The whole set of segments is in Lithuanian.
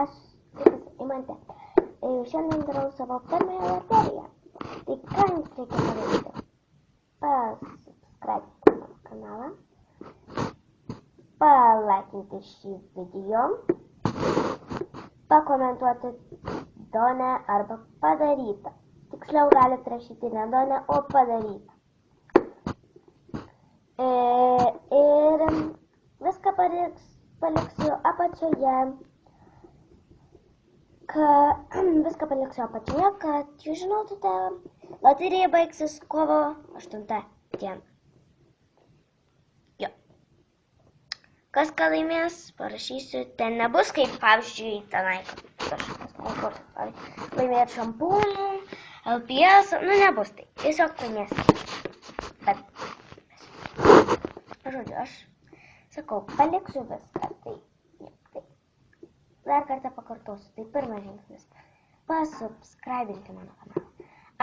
Aš Imantė. Šiandien darau savo pirmąją loteriją. Tai ką jums reikia padaryti? Pasubscribe mano kanalą, palaikinti šį video, pakomentuoti Donė arba padaryta. Tiksliau galite rašyti ne Donė, o padaryta. Ir viską paliksiu apačioje. Kad jūs žinotumėte, loterija baigsis kovo 8 dieną. Jo. Kas ką laimės, parašysiu. Ten nebus kaip, pavyzdžiui, tenai kažkas konkursas. Laimėti šampūnų, LPS, nu nebus tai. Tiesiog laimės. Bet, žodžiu, aš sakau, paliksiu viską. Tai. Dar kartą pakartosiu, tai pirmas žingsnis. Pasubscribinti mano kanalą.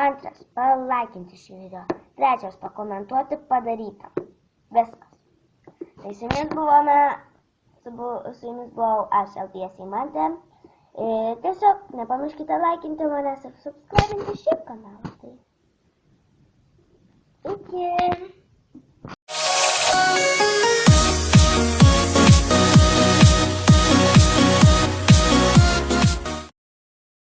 Antras, palaikinti šį video. Trečias, pakomentuoti padarytą. Viskas. Tai su jumis buvau aš, LPS Imantė. Tiesiog nepamirškite laikinti manęs ir subscribinti šį kanalą.